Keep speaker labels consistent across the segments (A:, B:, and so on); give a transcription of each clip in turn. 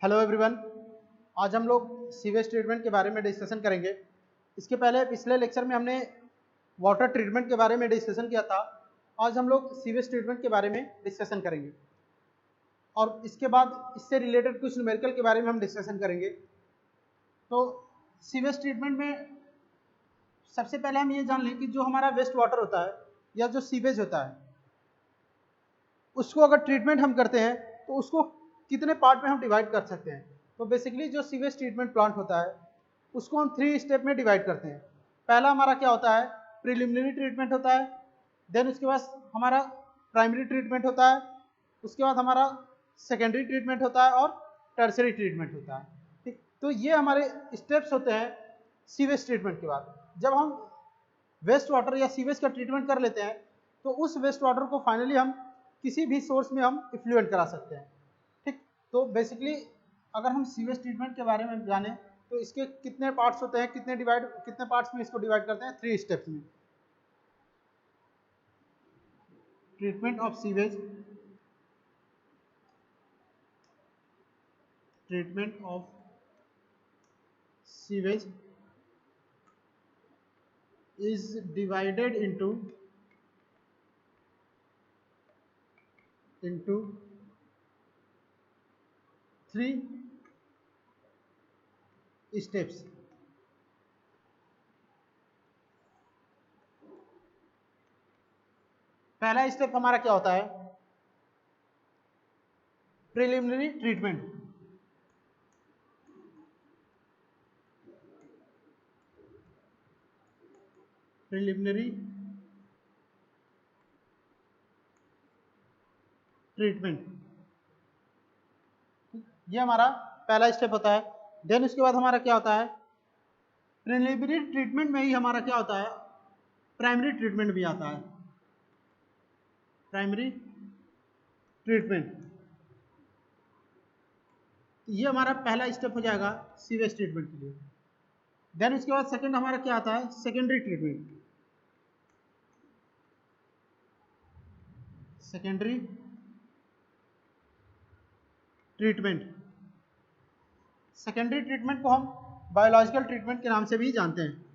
A: Hello everyone. आज हम लोग सीवेज ट्रीटमेंट के बारे में डिस्कशन करेंगे। इसके पहले पिछले लेक्चर में हमने वाटर ट्रीटमेंट के बारे में डिस्कशन किया था। आज हम लोग सीवेज ट्रीटमेंट के बारे में डिस्कशन करेंगे और इसके बाद इससे रिलेटेड कुछ न्यूमेरिकल के बारे में हम डिस्कशन करेंगे। तो सीवेज ट्रीटमेंट में सबसे पहले हम ये जान लें कि जो हमारा वेस्ट वाटर होता है या जो सीवेज होता है, उसको अगर ट्रीटमेंट हम करते हैं तो उसको कितने पार्ट में हम डिवाइड कर सकते हैं। तो बेसिकली जो सीवेज ट्रीटमेंट प्लांट होता है उसको हम 3 स्टेप में डिवाइड करते हैं। पहला हमारा क्या होता है, प्रिलिमिनरी ट्रीटमेंट होता है। देन उसके बाद हमारा प्राइमरी ट्रीटमेंट होता है। उसके बाद हमारा सेकेंडरी ट्रीटमेंट होता है और टर्सरी ट्रीटमेंट होता है। ठीक, तो ये हमारे स्टेप्स होते हैं सीवेज ट्रीटमेंट के बाद। जब हम वेस्ट वाटर या सीवेज का ट्रीटमेंट कर लेते हैं तो उस वेस्ट वाटर को फाइनली हम किसी भी सोर्स में हम इफ्लुएंट करा सकते हैं। ठीक, तो बेसिकली अगर हम सीवेज ट्रीटमेंट के बारे में जाने तो इसके कितने पार्ट्स होते हैं, कितने पार्ट्स में इसको डिवाइड करते हैं, 3 स्टेप्स में। Treatment of sewage, treatment of sewage is divided into 3 steps। पहला स्टेप हमारा क्या होता है, प्रिलिमिनरी ट्रीटमेंट। प्रिलिमिनरी ट्रीटमेंट, ये हमारा पहला स्टेप होता है। देन उसके बाद हमारा क्या होता है, प्रिलिमिनरी ट्रीटमेंट में ही हमारा क्या होता है, प्राइमरी ट्रीटमेंट भी आता है। प्राइमरी ट्रीटमेंट, ये हमारा पहला स्टेप हो जाएगा सीवेज ट्रीटमेंट के लिए। देन उसके बाद सेकंड हमारा क्या आता है, secondary treatment. Secondary treatment, secondary treatment को हम बायोलॉजिकल ट्रीटमेंट के नाम से भी जानते हैं।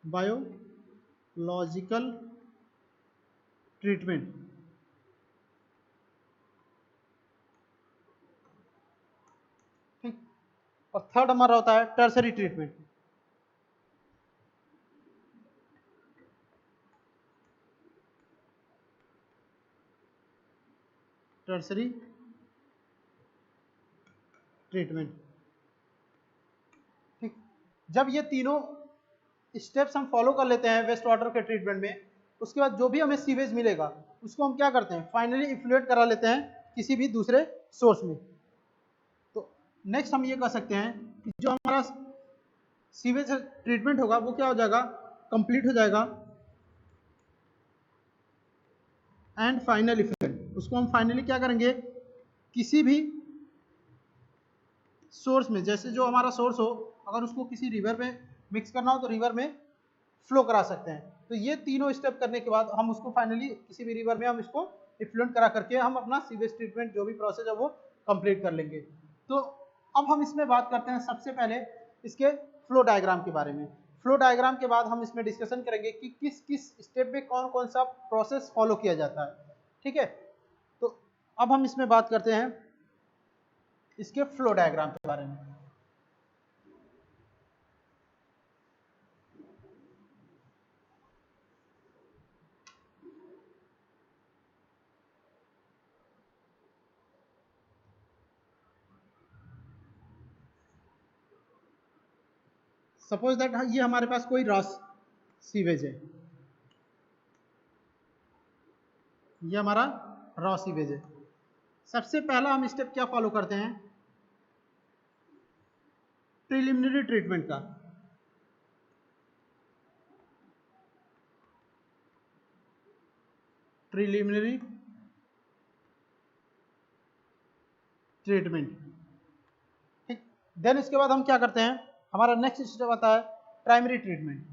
A: Biological treatment. ठीक, और थर्ड हमारा होता है टर्सरी ट्रीटमेंट। Tertiary treatment. ठीक, जब ये तीनों स्टेप्स हम फॉलो कर लेते हैं वेस्ट वाटर के ट्रीटमेंट में, उसके बाद जो भी हमें सीवेज मिलेगा उसको हम क्या करते हैं, फाइनली इफ्लुएट करा लेते हैं किसी भी दूसरे सोर्स में। तो नेक्स्ट हम ये कर सकते हैं कि जो हमारा सीवेज ट्रीटमेंट होगा वो क्या हो जाएगा, कंप्लीट हो जाएगा एंड फाइनल इफ्लुएंट। उसको हम फाइनली क्या करेंगे, किसी भी सोर्स में, जैसे जो हमारा सोर्स हो, अगर उसको किसी रिवर में मिक्स करना हो तो रिवर में फ्लो करा सकते हैं। तो ये तीनों स्टेप करने के बाद हम उसको फाइनली किसी भी रिवर में हम इसको इफ्लुएंट करा करके हम अपना सीवेज ट्रीटमेंट जो भी प्रोसेस है वो कंप्लीट कर लेंगे। तो अब हम इसमें बात करते हैं सबसे पहले इसके फ्लो डायग्राम के बारे में। फ्लो डायग्राम के बाद हम इसमें डिस्कशन करेंगे कि किस किस स्टेप में कौन कौन सा प्रोसेस फॉलो किया जाता है। ठीक है, तो अब हम इसमें बात करते हैं इसके फ्लो डायग्राम के बारे में। सपोज दैट ये हमारे पास कोई रॉ सीवेज है, ये हमारा रॉ सीवेज है। सबसे पहला हम स्टेप क्या फॉलो करते हैं, प्रिलिमिनरी ट्रीटमेंट का। Preliminary treatment. ठीक, देन इसके बाद हम क्या करते हैं, हमारा नेक्स्ट स्टेप आता है प्राइमरी ट्रीटमेंट।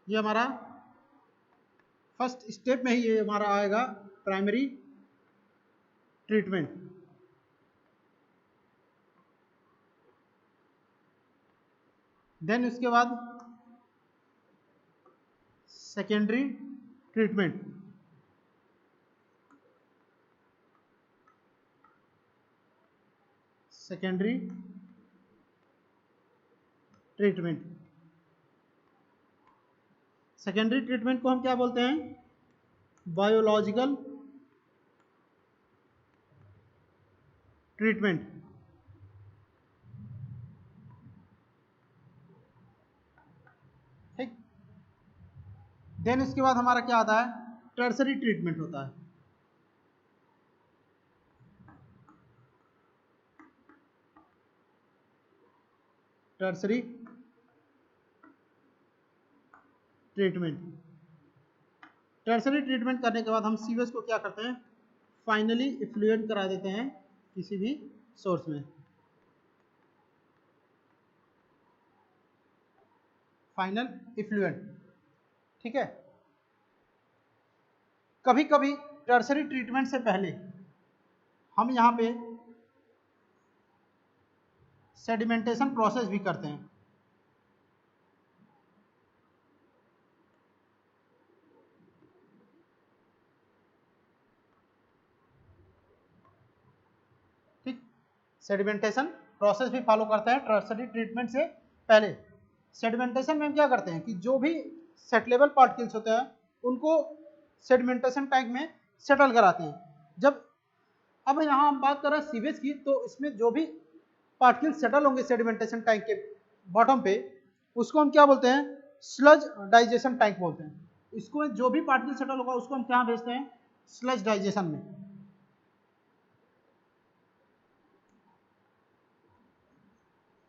A: ये हमारा फर्स्ट स्टेप में ही ये हमारा आएगा प्राइमरी ट्रीटमेंट। देन उसके बाद secondary treatment. Secondary treatment, secondary treatment को हम क्या बोलते हैं? Biological treatment. ठीक। देन इसके बाद हमारा क्या आता है? टर्सरी ट्रीटमेंट होता है। Tertiary treatment. टर्सरी ट्रीटमेंट करने के बाद हम सीवेज को क्या करते हैं? फाइनली इफ्लुएंट करा देते हैं किसी भी सोर्स में। Final effluent. ठीक है। कभी कभी टर्सरी ट्रीटमेंट से पहले हम यहाँ पे सेडिमेंटेशन प्रोसेस भी करते हैं। ठीक। सेडिमेंटेशन प्रोसेस भी फॉलो करते हैं टर्सरी ट्रीटमेंट से पहले। सेडिमेंटेशन में हम क्या करते हैं कि जो भी सेटलेबल पार्टिकल्स होते हैं उनको सेडिमेंटेशन टैंक में सेटल कराते हैं। जब अब यहाँ हम बात कर रहे हैं सीवेज की, तो इसमें जो भी पार्टिकल सेटल होंगे सेडिमेंटेशन टैंक के बॉटम पे, उसको हम क्या बोलते हैं? स्लज डाइजेशन टैंक बोलते हैं। इसको जो भी पार्टिकल सेटल होगा उसको हम क्या भेजते हैं? स्लज डाइजेशन में।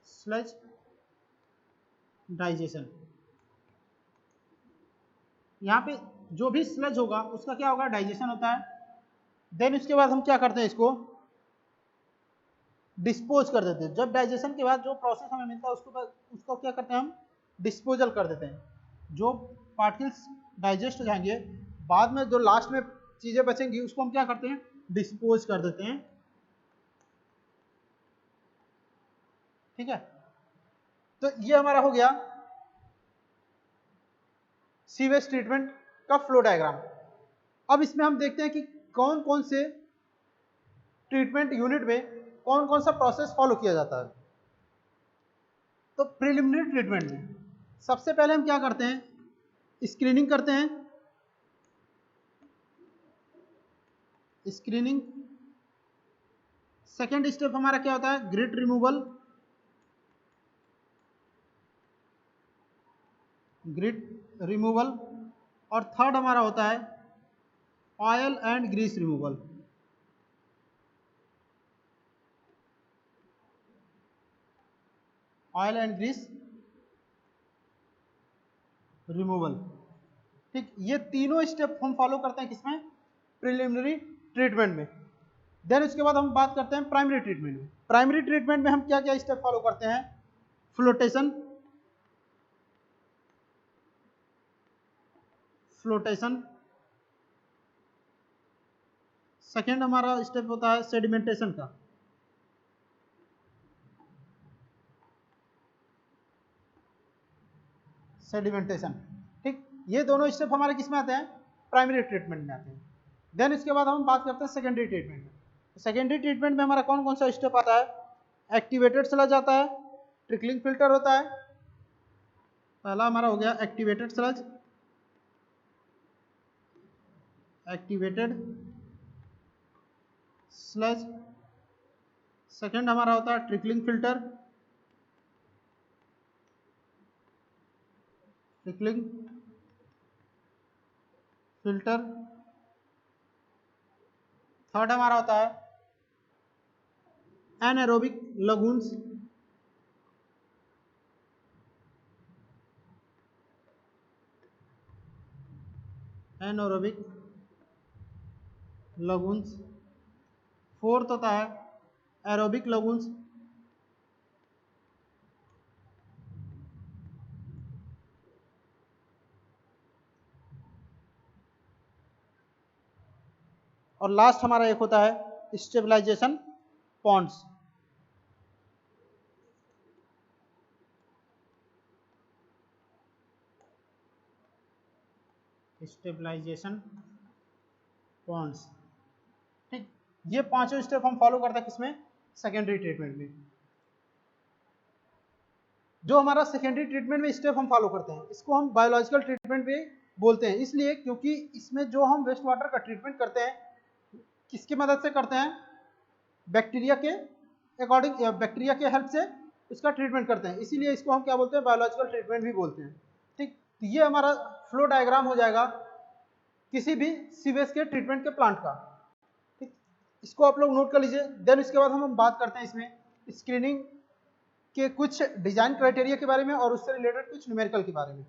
A: Sludge digestion. यहाँ पे जो भी स्लज होगा उसका क्या होगा? डाइजेशन होता है। देन उसके बाद हम क्या करते हैं? इसको डिस्पोज कर देते हैं। जब डाइजेशन के बाद जो प्रोसेस हमें मिलता है उसको क्या करते हैं? हम डिस्पोजल कर देते हैं। जो पार्टिकल्स डाइजेस्ट हो जाएंगे, बाद में जो लास्ट में चीजें बचेंगी उसको हम क्या करते हैं? डिस्पोज कर देते हैं। ठीक है। तो ये हमारा हो गया सीवेज ट्रीटमेंट का फ्लो डायग्राम। अब इसमें हम देखते हैं कि कौन कौन से ट्रीटमेंट यूनिट में कौन कौन सा प्रोसेस फॉलो किया जाता है। तो प्रिलिमिनरी ट्रीटमेंट में सबसे पहले हम क्या करते हैं? स्क्रीनिंग करते हैं। स्क्रीनिंग। सेकेंड स्टेप हमारा क्या होता है? Grit removal. Grit removal. और थर्ड हमारा होता है oil and grease removal. Oil and grease removal. ठीक। ये तीनों स्टेप हम फॉलो करते हैं किसमें? प्रिलिमिनरी ट्रीटमेंट में। देन उसके बाद हम बात करते हैं प्राइमरी ट्रीटमेंट में। प्राइमरी ट्रीटमेंट में हम क्या क्या स्टेप फॉलो करते हैं? फ्लोटेशन। फ्लोटेशन। सेकेंड हमारा स्टेप होता है सेडिमेंटेशन का। सेडिमेंटेशन। ठीक। ये दोनों स्टेप हमारे किस में आते हैं? प्राइमरी ट्रीटमेंट में आते हैं। देन इसके बाद हम बात करते हैं सेकेंडरी ट्रीटमेंट में। सेकेंडरी ट्रीटमेंट में हमारा कौन कौन सा स्टेप आता है? एक्टिवेटेड स्लज आता है, ट्रिकलिंग फिल्टर होता है। पहला हमारा हो गया activated sludge. Activated sludge. Second हमारा होता है trickling filter. Trickling filter. Third हमारा होता है anaerobic lagoons. Anaerobic lagoons. Fourth होता है एरोबिक लगून्स। और लास्ट हमारा एक होता है स्टेबलाइजेशन पॉन्ड्स। स्टेबलाइजेशन पॉन्ड्स, ठीक। ये पांचों स्टेप हम फॉलो करते हैं किसमें, सेकेंडरी ट्रीटमेंट में। जो हमारा सेकेंडरी ट्रीटमेंट में स्टेप हम फॉलो करते हैं इसको हम बायोलॉजिकल ट्रीटमेंट भी बोलते हैं, इसलिए क्योंकि इसमें जो हम वेस्ट वाटर का ट्रीटमेंट करते हैं किसकी मदद से करते हैं, बैक्टीरिया के अकॉर्डिंग, बैक्टीरिया के हेल्प से उसका ट्रीटमेंट करते हैं, इसीलिए इसको हम क्या बोलते हैं, बायोलॉजिकल ट्रीटमेंट भी बोलते हैं, ठीक। तो ये हमारा फ्लो डायग्राम हो जाएगा किसी भी सीवेज के ट्रीटमेंट के प्लांट का, ठीक। इसको आप लोग नोट कर लीजिए। देन इसके बाद हम बात करते हैं इसमें स्क्रीनिंग के कुछ डिजाइन क्राइटेरिया के बारे में और उससे रिलेटेड कुछ न्यूमेरिकल के बारे में।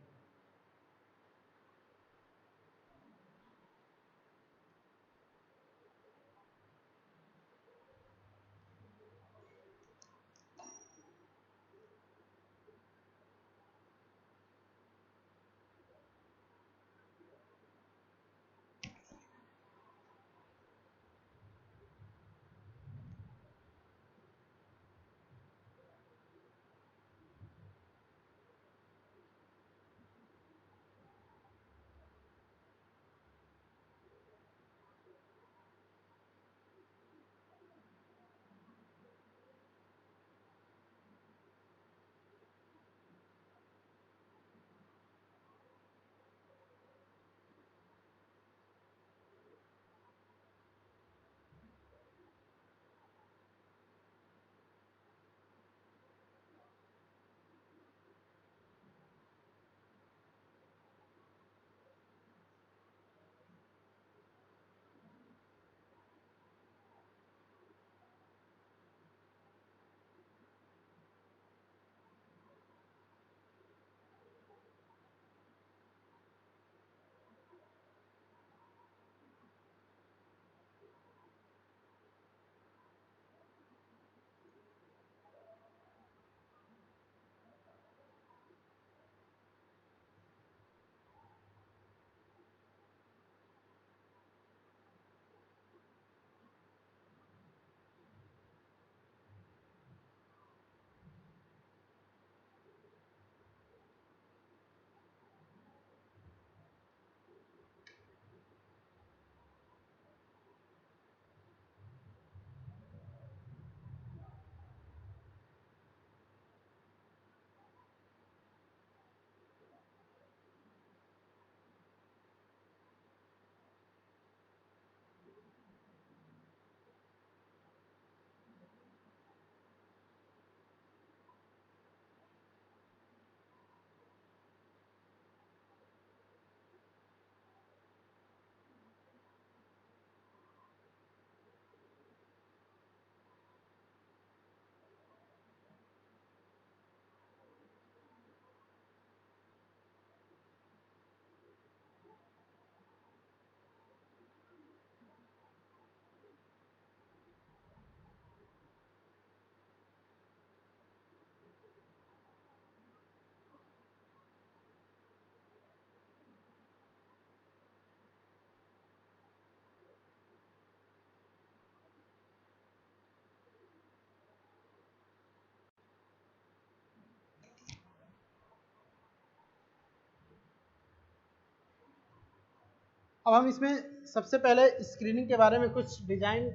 A: अब हम इसमें सबसे पहले स्क्रीनिंग के बारे में कुछ डिजाइन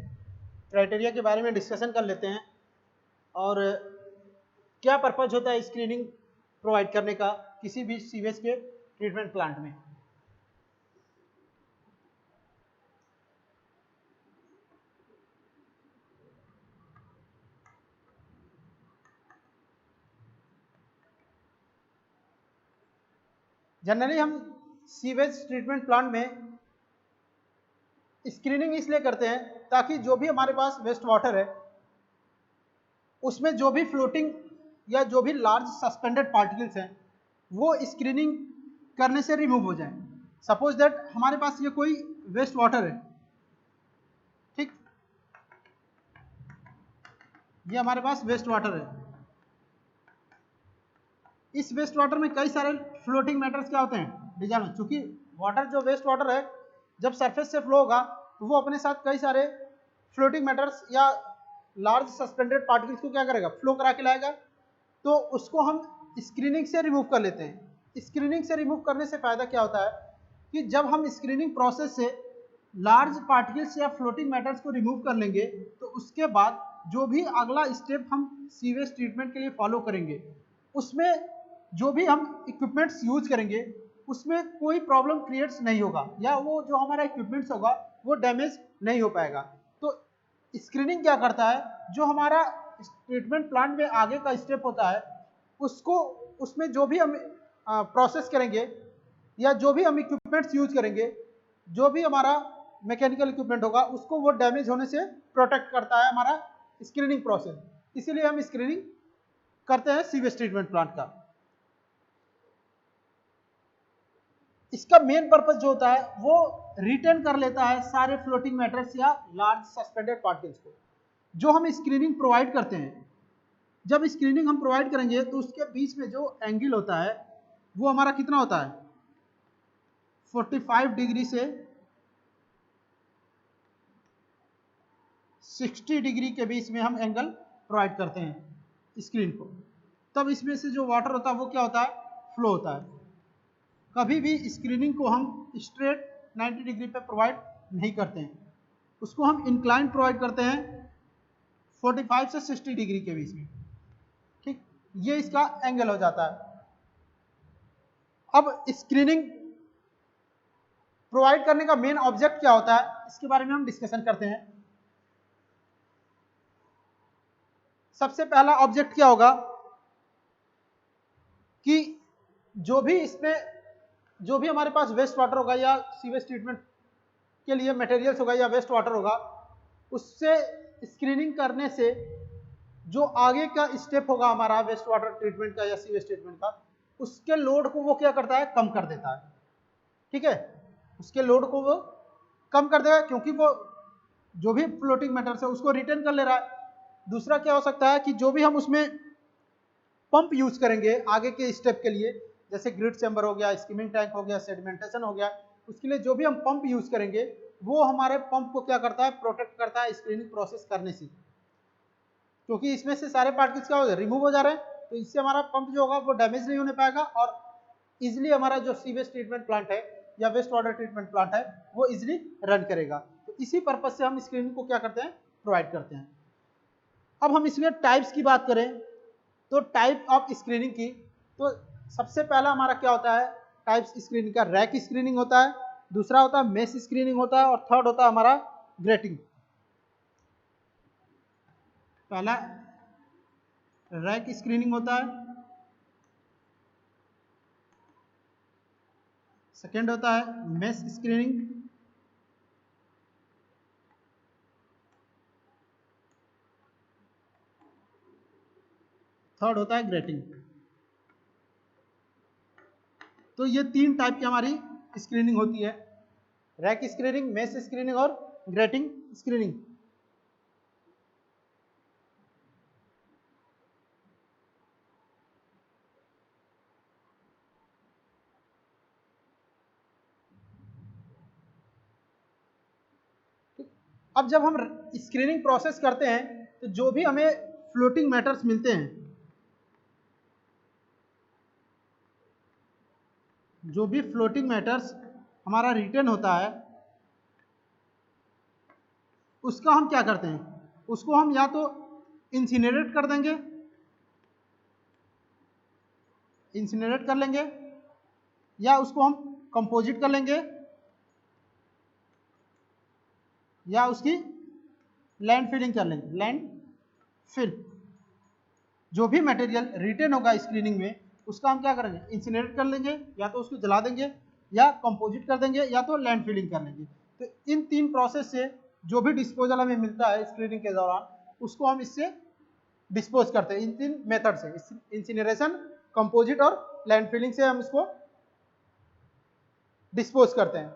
A: क्राइटेरिया के बारे में डिस्कशन कर लेते हैं और क्या पर्पज होता है स्क्रीनिंग प्रोवाइड करने का किसी भी सीवेज के ट्रीटमेंट प्लांट में। जनरली हम सीवेज ट्रीटमेंट प्लांट में स्क्रीनिंग इसलिए करते हैं ताकि जो भी हमारे पास वेस्ट वाटर है उसमें जो भी फ्लोटिंग या जो भी लार्ज सस्पेंडेड पार्टिकल्स हैं वो स्क्रीनिंग करने से रिमूव हो जाए। सपोज दैट हमारे पास ये कोई वेस्ट वाटर है, ठीक, ये हमारे पास वेस्ट वाटर है। इस वेस्ट वाटर में कई सारे फ्लोटिंग मैटर्स क्या होते हैं डिजाइन में, चूंकि वाटर जो वेस्ट वाटर है जब सरफेस से फ्लो होगा तो वो अपने साथ कई सारे फ्लोटिंग मैटर्स या लार्ज सस्पेंडेड पार्टिकल्स को क्या करेगा, फ्लो करा के लाएगा। तो उसको हम स्क्रीनिंग से रिमूव कर लेते हैं। स्क्रीनिंग से रिमूव करने से फायदा क्या होता है कि जब हम स्क्रीनिंग प्रोसेस से लार्ज पार्टिकल्स या फ्लोटिंग मैटर्स को रिमूव कर लेंगे तो उसके बाद जो भी अगला स्टेप हम सीवेज ट्रीटमेंट के लिए फॉलो करेंगे उसमें जो भी हम इक्विपमेंट्स यूज करेंगे उसमें कोई प्रॉब्लम क्रिएट्स नहीं होगा, या वो जो हमारा इक्विपमेंट्स होगा वो डैमेज नहीं हो पाएगा। तो स्क्रीनिंग क्या करता है, जो हमारा ट्रीटमेंट प्लांट में आगे का स्टेप होता है उसको, उसमें जो भी हम प्रोसेस करेंगे या जो भी हम इक्विपमेंट्स यूज करेंगे, जो भी हमारा मैकेनिकल इक्विपमेंट होगा उसको वो डैमेज होने से प्रोटेक्ट करता है हमारा स्क्रीनिंग प्रोसेस। इसीलिए हम स्क्रीनिंग करते हैं सीवेज ट्रीटमेंट प्लांट का। इसका मेन पर्पस जो होता है वो रिटेन कर लेता है सारे फ्लोटिंग मैटर्स या लार्ज सस्पेंडेड पार्टिकल्स को जो हम स्क्रीनिंग प्रोवाइड करते हैं। जब स्क्रीनिंग हम प्रोवाइड करेंगे तो उसके बीच में जो एंगल होता है वो हमारा कितना होता है, 45 डिग्री से 60 डिग्री के बीच में हम एंगल प्रोवाइड करते हैं स्क्रीन को। तब इसमें से जो वाटर होता है वो क्या होता है, फ्लो होता है। कभी भी स्क्रीनिंग को हम स्ट्रेट 90 डिग्री पे प्रोवाइड नहीं करते हैं, उसको हम इंक्लाइन प्रोवाइड करते हैं 45 से 60 डिग्री के बीच में। ठीक, ये इसका एंगल हो जाता है। अब स्क्रीनिंग प्रोवाइड करने का मेन ऑब्जेक्ट क्या होता है इसके बारे में हम डिस्कशन करते हैं। सबसे पहला ऑब्जेक्ट क्या होगा कि जो भी इसमें जो भी हमारे पास वेस्ट वाटर होगा या सीवेज ट्रीटमेंट के लिए मटेरियल्स होगा या वेस्ट वाटर होगा, उससे स्क्रीनिंग करने से जो आगे का स्टेप होगा हमारा वेस्ट वाटर ट्रीटमेंट का या सीवेज ट्रीटमेंट का, उसके लोड को वो क्या करता है, कम कर देता है। ठीक है, उसके लोड को वो कम कर देगा क्योंकि वो जो भी फ्लोटिंग मैटर्स है उसको रिटेन कर ले रहा है। दूसरा क्या हो सकता है कि जो भी हम उसमें पंप यूज करेंगे आगे के स्टेप के लिए, जैसे ग्रिड चैम्बर हो गया, स्कीमिंग टैंक हो गया, सेडिमेंटेशन हो गया, उसके लिए जो भी हम पंप यूज करेंगे वो हमारे पंप को क्या करता है, प्रोटेक्ट करता है स्क्रीनिंग प्रोसेस करने से, क्योंकि इसमें से सारे पार्टिकल्स क्या हो जाए, रिमूव हो जा रहे हैं। तो इससे हमारा पंप जो होगा वो डैमेज नहीं होने पाएगा और इजिली हमारा जो सीवेज ट्रीटमेंट प्लांट है या वेस्ट वाटर ट्रीटमेंट प्लांट है वो इजिली रन करेगा। तो इसी पर्पज से हम स्क्रीनिंग को क्या करते हैं, प्रोवाइड करते हैं। अब हम इसमें टाइप्स की बात करें तो टाइप ऑफ स्क्रीनिंग की, तो सबसे पहला हमारा क्या होता है टाइप्स स्क्रीनिंग का, रैक स्क्रीनिंग होता है, दूसरा होता है मेश स्क्रीनिंग होता है और थर्ड होता है हमारा ग्रेटिंग। पहला रैक स्क्रीनिंग होता है, सेकेंड होता है मेश स्क्रीनिंग, थर्ड होता है ग्रेटिंग। तो ये तीन टाइप की हमारी स्क्रीनिंग होती है, रैक स्क्रीनिंग, मेश स्क्रीनिंग और ग्रेटिंग स्क्रीनिंग। अब जब हम स्क्रीनिंग प्रोसेस करते हैं तो जो भी हमें फ्लोटिंग मैटर्स मिलते हैं, जो भी फ्लोटिंग मैटर्स हमारा रिटेन होता है उसका हम क्या करते हैं, उसको हम या तो इंसिनरेट कर देंगे, इंसिनरेट कर लेंगे, या उसको हम कंपोजिट कर लेंगे, या उसकी लैंड फिलिंग कर लेंगे। लैंड फिल, जो भी मटेरियल रिटेन होगा स्क्रीनिंग में उसका हम क्या करेंगे, इंसिनरेट कर लेंगे, या तो उसको जला देंगे, या कंपोजिट कर देंगे, या तो लैंड फिलिंग कर लेंगे। तो इन तीन प्रोसेस से जो भी डिस्पोजल हमें मिलता है स्क्रीनिंग के दौरान उसको हम इससे डिस्पोज करते हैं, इन तीन मेथड से, इंसिनरेशन, कंपोजिट और लैंड फिलिंग से हम इसको डिस्पोज करते हैं।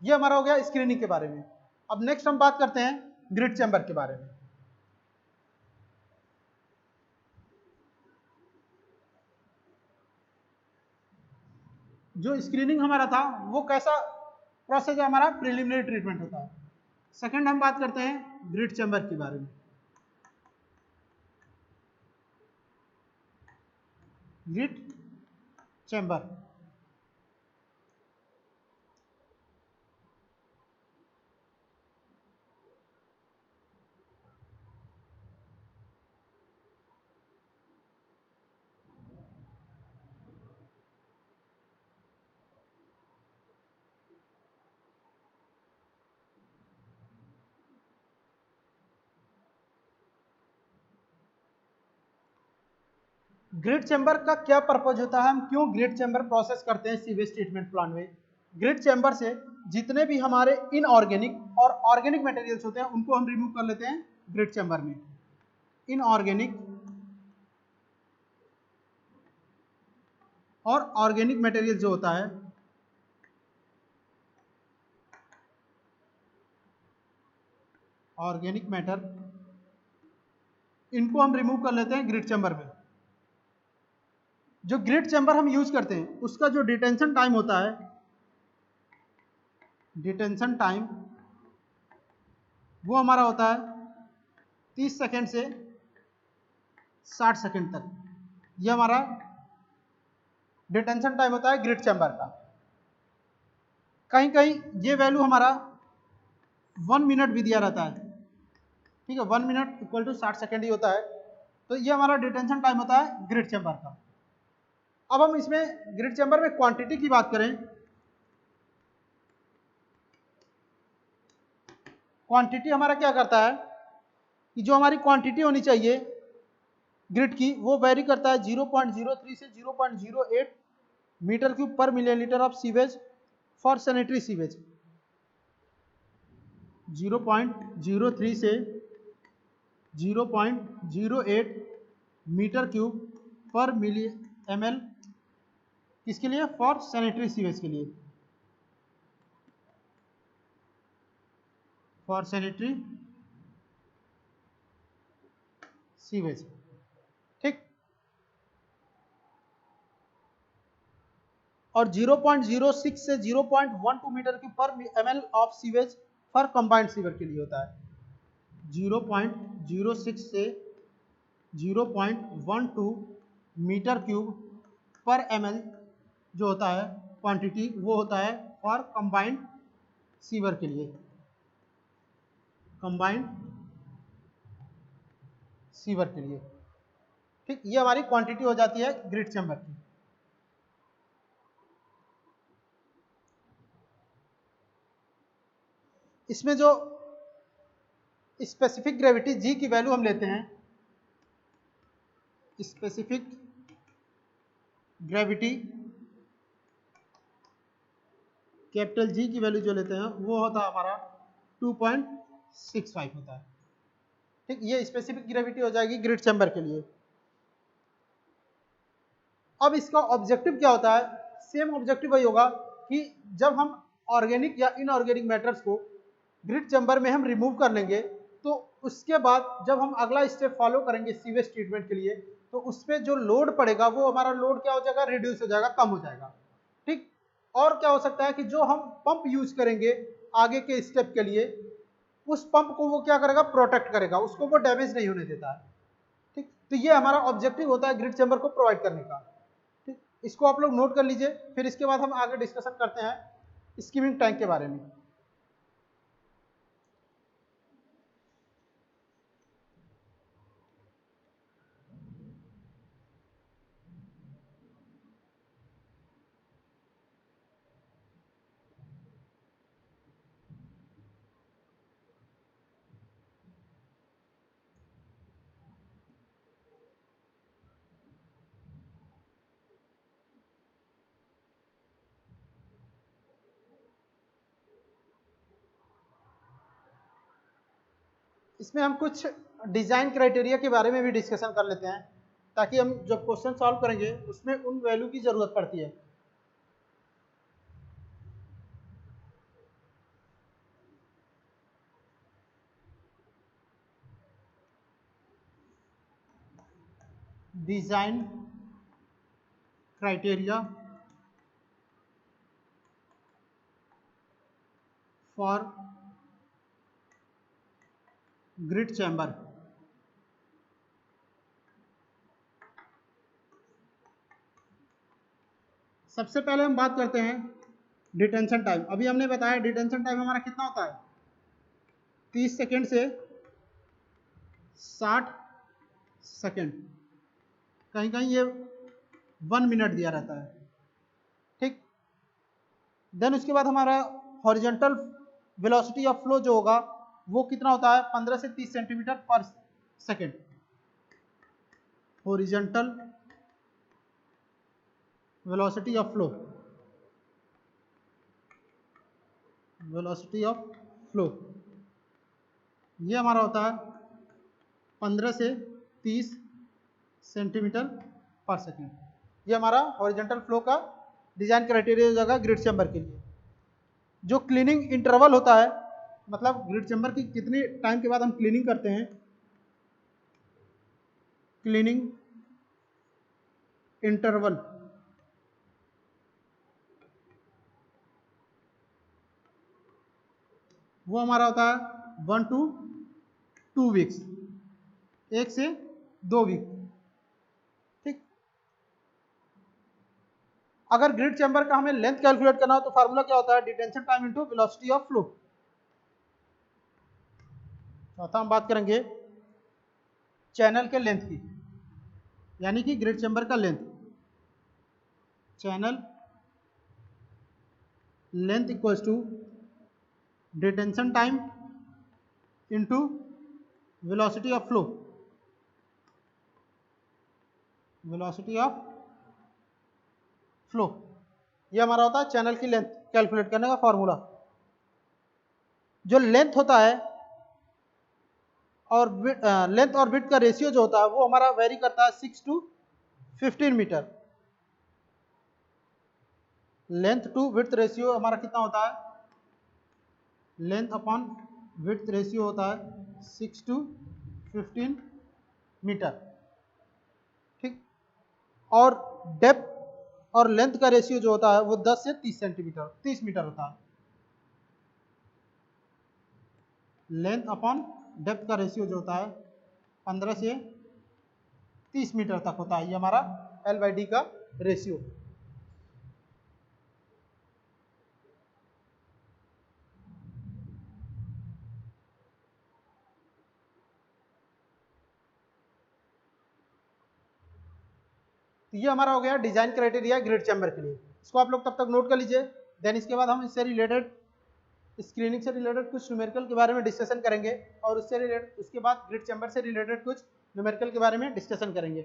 A: ये हमारा हो गया स्क्रीनिंग के बारे में। अब नेक्स्ट हम बात करते हैं ग्रिड चैम्बर के बारे में। जो स्क्रीनिंग हमारा था वो कैसा प्रोसेस है, हमारा प्रिलिमिनरी ट्रीटमेंट होता है। सेकंड हम बात करते हैं ग्रिड चैम्बर के बारे में। ग्रिड चैम्बर ग्रिड चैम्बर का क्या पर्पज होता है, हम क्यों ग्रिड चैम्बर प्रोसेस करते हैं सीवेज ट्रीटमेंट प्लांट में। ग्रिड चैम्बर से जितने भी हमारे इनऑर्गेनिक और ऑर्गेनिक मटेरियल्स होते हैं उनको हम रिमूव कर लेते हैं ग्रिड चैम्बर में। इनऑर्गेनिक और ऑर्गेनिक मटेरियल जो होता है, ऑर्गेनिक मैटर, इनको हम रिमूव कर लेते हैं ग्रिड चैम्बर में। जो ग्रिड चैम्बर हम यूज करते हैं उसका जो डिटेंशन टाइम होता है, डिटेंशन टाइम वो हमारा होता है 30 सेकेंड से 60 सेकेंड तक। ये हमारा डिटेंशन टाइम होता है ग्रिड चैम्बर का। कहीं कहीं ये वैल्यू हमारा 1 मिनट भी दिया रहता है, ठीक है, 1 मिनट इक्वल टू 60 सेकेंड ही होता है। तो ये हमारा डिटेंशन टाइम होता है ग्रिड चैम्बर का। अब हम इसमें ग्रिड चैम्बर में क्वांटिटी की बात करें, क्वांटिटी हमारा क्या करता है कि जो हमारी क्वांटिटी होनी चाहिए ग्रिड की वो वेरी करता है 0.03 से 0.08 मीटर क्यूब पर million litre of sewage for sanitary sewage. 0.03 से 0.08 मीटर क्यूब पर मिलियन ml किसके लिए, फॉर सैनिटरी सीवेज के लिए, फॉर सैनिटरी सीवेज, ठीक। और 0.06 से 0.12 मीटर क्यूब पर ml of sewage for combined sewer के लिए होता है। 0.06 से 0.12 मीटर क्यूब पर ml जो होता है क्वांटिटी वो होता है फॉर कंबाइंड सीवर के लिए, कंबाइंड सीवर के लिए, ठीक। ये हमारी क्वांटिटी हो जाती है ग्रिड चैम्बर की। इसमें जो स्पेसिफिक ग्रेविटी जी की वैल्यू हम लेते हैं, स्पेसिफिक ग्रेविटी कैपिटल जी की वैल्यू जो लेते हैं वो होता है हमारा 2.65 होता है, ठीक। ये स्पेसिफिक ग्रेविटी हो जाएगी ग्रिड चैम्बर के लिए। अब इसका ऑब्जेक्टिव क्या होता है, सेम ऑब्जेक्टिव वही होगा कि जब हम ऑर्गेनिक या इनऑर्गेनिक मैटर्स को ग्रिड चैम्बर में हम रिमूव कर लेंगे तो उसके बाद जब हम अगला स्टेप फॉलो करेंगे सीवेज ट्रीटमेंट के लिए तो उस पर जो लोड पड़ेगा वो हमारा लोड क्या हो जाएगा, रिड्यूस हो जाएगा, कम हो जाएगा, ठीक। और क्या हो सकता है कि जो हम पंप यूज करेंगे आगे के स्टेप के लिए उस पंप को वो क्या करेगा, प्रोटेक्ट करेगा, उसको वो डैमेज नहीं होने देता है, ठीक। तो ये हमारा ऑब्जेक्टिव होता है ग्रिड चैम्बर को प्रोवाइड करने का, ठीक। इसको आप लोग नोट कर लीजिए, फिर इसके बाद हम आगे डिस्कशन करते हैं स्कीमिंग टैंक के बारे में। इसमें हम कुछ डिजाइन क्राइटेरिया के बारे में भी डिस्कशन कर लेते हैं ताकि हम जब क्वेश्चन सॉल्व करेंगे उसमें उन वैल्यू की जरूरत पड़ती है। Design criteria for grid chamber. सबसे पहले हम बात करते हैं डिटेंशन टाइम। अभी हमने बताया डिटेंशन टाइम हमारा कितना होता है, 30 सेकेंड से 60 सेकेंड, कहीं कहीं ये 1 मिनट दिया रहता है, ठीक। देन उसके बाद हमारा हॉरिजॉन्टल वेलोसिटी ऑफ फ्लो जो होगा वो कितना होता है, 15 से 30 सेंटीमीटर पर second. Horizontal velocity of flow, velocity of flow ये हमारा होता है 15 से 30 सेंटीमीटर पर सेकेंड। ये हमारा हॉरिजॉन्टल फ्लो का डिजाइन क्राइटेरिया हो जाएगा ग्रिड चैम्बर के लिए। जो क्लीनिंग इंटरवल होता है, मतलब ग्रिड चैम्बर की कितने टाइम के बाद हम क्लीनिंग करते हैं, क्लीनिंग इंटरवल वो हमारा होता है 1 to 2 वीक्स, 1 से 2 वीक, ठीक। अगर ग्रिड चैम्बर का हमें लेंथ कैलकुलेट करना हो तो फार्मूला क्या होता है, detention time into velocity of flow. चौथा हम बात करेंगे चैनल के लेंथ की, यानी कि ग्रिड चैम्बर का length, channel length equals to detention time into velocity of flow, velocity of flow. ये हमारा होता है चैनल की लेंथ कैलकुलेट करने का फॉर्मूला। जो लेंथ होता है और लेंथ और विड्थ का रेशियो जो होता है वो हमारा वेरी करता है 6 to 15 metre. Length to width ratio हमारा कितना होता है, लेंथ अपॉन विड्थ रेशियो होता है 6 to 15 मीटर, ठीक। और डेप्थ और लेंथ का रेशियो जो होता है वो 10 से 30 सेंटीमीटर 30 मीटर होता है। लेंथ अपॉन डेप्थ का रेशियो जो होता है 15 से 30 मीटर तक होता है। ये हमारा L/D का रेशियो। ये हमारा हो गया डिजाइन क्राइटेरिया ग्रिड चैम्बर के लिए। इसको आप लोग तब तक नोट कर लीजिए। देन इसके बाद हम इससे रिलेटेड स्क्रीनिंग से रिलेटेड कुछ न्यूमेरिकल के बारे में डिस्कशन करेंगे और उससे रिलेटेड उसके बाद ग्रिड चैम्बर से रिलेटेड कुछ न्यूमेरिकल के बारे में डिस्कशन करेंगे।